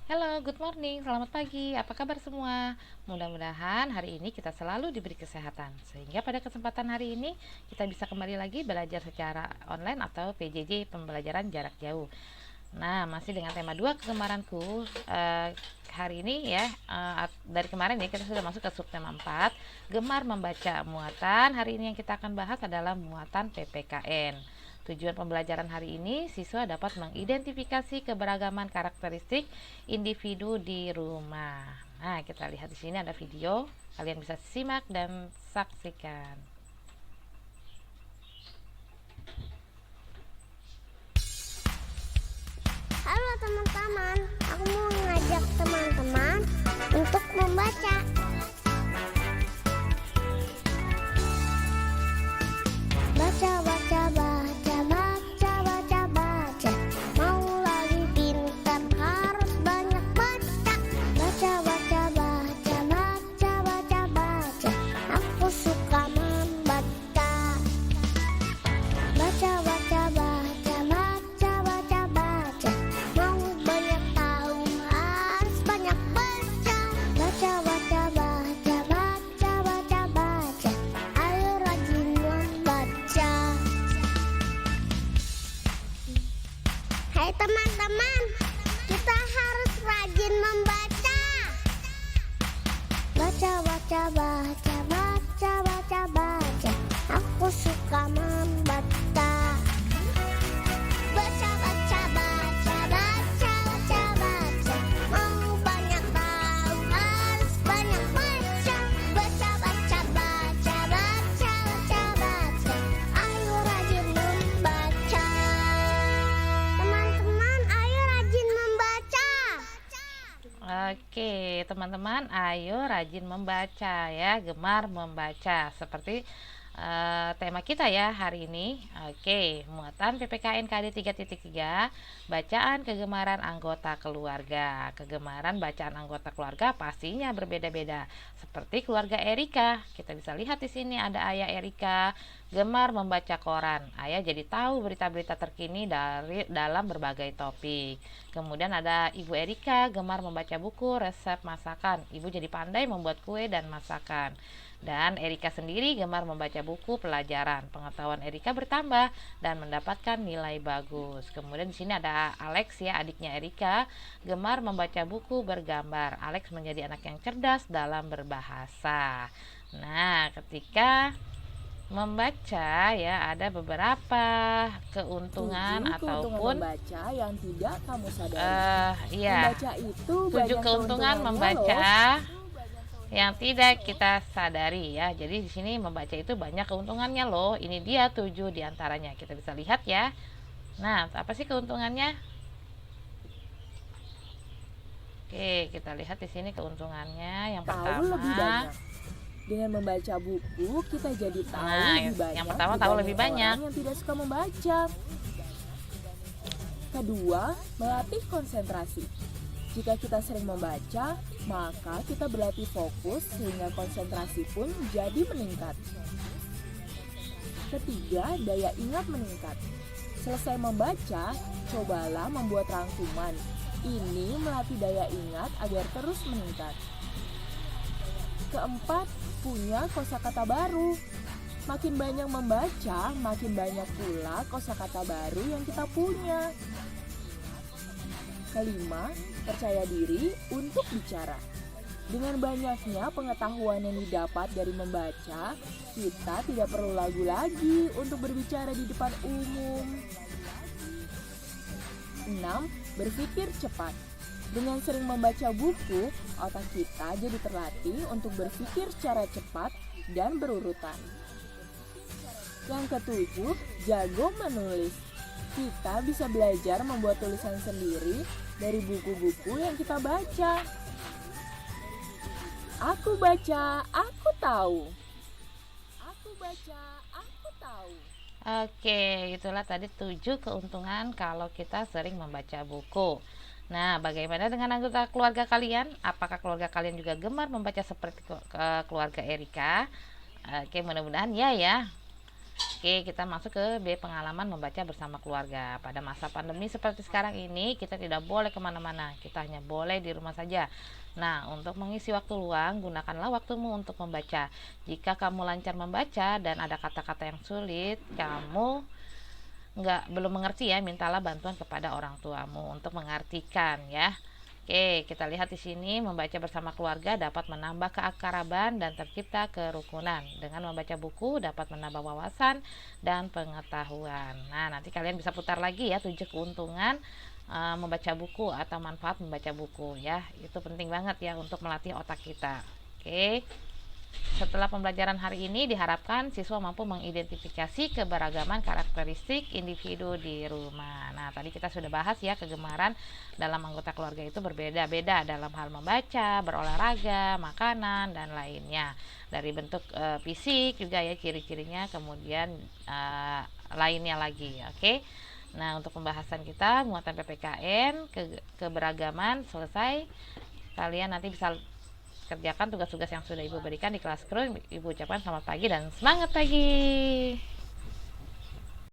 Halo, good morning, selamat pagi. Apa kabar semua? Mudah-mudahan hari ini kita selalu diberi kesehatan, sehingga pada kesempatan hari ini kita bisa kembali lagi belajar secara online atau PJJ, pembelajaran jarak jauh. Nah, masih dengan tema dua kegemaranku. Hari ini ya, dari kemarin ya kita sudah masuk ke subtema 4, gemar membaca. Muatan hari ini yang kita akan bahas adalah muatan PPKN. Tujuan pembelajaran hari ini, siswa dapat mengidentifikasi keberagaman karakteristik individu di rumah. Nah, kita lihat di sini ada video. Kalian bisa simak dan saksikan. Halo teman-teman, aku mau ngajak teman-teman untuk membaca. Baca, baca, baca, baca, baca, baca. Mau lagi pintar harus banyak baca. Baca, baca, baca, baca, baca, baca. Aku suka membaca. Baca, baca, baca, baca, baca, baca. Mau banyak tahu harus banyak baca. Baca, baca, baca, baca, baca, baca. Ayo rajin membaca. Hai teman-teman, kita harus rajin membaca. Baca, baca, baca, baca, baca, baca. Aku suka membaca. Baca, baca, baca, baca, baca, baca. Mau banyak tahu harus banyak baca. Baca, baca, baca, baca, baca, baca. Ayo rajin membaca. Teman-teman, ayo rajin membaca. Oke, teman-teman, ayo rajin membaca ya, gemar membaca. Seperti tema kita ya hari ini. Oke, muatan PPKN KD 3.3, bacaan kegemaran anggota keluarga. Kegemaran bacaan anggota keluarga pastinya berbeda-beda. Seperti keluarga Erika, kita bisa lihat di sini ada ayah Erika gemar membaca koran. Ayah jadi tahu berita-berita terkini dalam berbagai topik. Kemudian ada Ibu Erika gemar membaca buku resep masakan. Ibu jadi pandai membuat kue dan masakan. Dan Erika sendiri gemar membaca buku pelajaran. Pengetahuan Erika bertambah dan mendapatkan nilai bagus. Kemudian di sini ada Alex ya, adiknya Erika, gemar membaca buku bergambar. Alex menjadi anak yang cerdas dalam berbahasa. Nah, ketika membaca ya ada beberapa keuntungan 7 keuntungan ataupun membaca yang tidak kamu sadari. iya, Membaca itu 7 banyak keuntungan keuntungannya membaca loh. yang tidak kita sadari ya. Jadi di sini membaca itu banyak keuntungannya loh. Ini dia 7 diantaranya. Kita bisa lihat ya. Nah, apa sih keuntungannya? Oke, kita lihat di sini keuntungannya. Yang Tahu lebih pertama, banyak. Dengan membaca buku, kita jadi tahu Nah, lebih banyak. yang pertama tahu lebih banyak. Orang yang tidak suka membaca. Kedua, melatih konsentrasi. Jika kita sering membaca, maka kita berlatih fokus sehingga konsentrasi pun jadi meningkat. Ketiga, daya ingat meningkat. Selesai membaca, cobalah membuat rangkuman. Ini melatih daya ingat agar terus meningkat. Keempat, punya kosakata baru. Makin banyak membaca, makin banyak pula kosakata baru yang kita punya. Kelima, percaya diri untuk bicara. Dengan banyaknya pengetahuan yang didapat dari membaca, kita tidak perlu ragu lagi untuk berbicara di depan umum. 6. Berpikir cepat. Dengan sering membaca buku, otak kita jadi terlatih untuk berpikir secara cepat dan berurutan. Yang ketujuh, jago menulis. Kita bisa belajar membuat tulisan sendiri dari buku-buku yang kita baca. Aku baca, aku tahu. Aku baca, aku tahu. Oke, itulah tadi 7 keuntungan kalau kita sering membaca buku. Nah, bagaimana dengan anggota keluarga kalian? Apakah keluarga kalian juga gemar membaca seperti keluarga Erika? Oke, mudah-mudahan ya ya. Oke, kita masuk ke B, pengalaman membaca bersama keluarga. Pada masa pandemi seperti sekarang ini, kita tidak boleh kemana-mana, kita hanya boleh di rumah saja. Nah, untuk mengisi waktu luang, gunakanlah waktumu untuk membaca. Jika kamu lancar membaca dan ada kata-kata yang sulit, kamu belum mengerti ya, mintalah bantuan kepada orang tuamu untuk mengartikan ya. Oke, kita lihat di sini membaca bersama keluarga dapat menambah keakraban dan tercipta kerukunan. Dengan membaca buku dapat menambah wawasan dan pengetahuan. Nah, nanti kalian bisa putar lagi ya 7 keuntungan membaca buku atau manfaat membaca buku ya. Itu penting banget ya untuk melatih otak kita. Oke. Setelah pembelajaran hari ini diharapkan siswa mampu mengidentifikasi keberagaman karakteristik individu di rumah. Nah, tadi kita sudah bahas ya, kegemaran dalam anggota keluarga itu berbeda-beda dalam hal membaca, berolahraga, makanan, dan lainnya. Dari bentuk fisik juga ya ciri-cirinya, kemudian lainnya lagi. Oke. Nah, untuk pembahasan kita muatan PPKN keberagaman selesai. Kalian nanti bisa kerjakan tugas-tugas yang sudah Ibu berikan di kelas kru. Ibu ucapkan selamat pagi dan semangat pagi.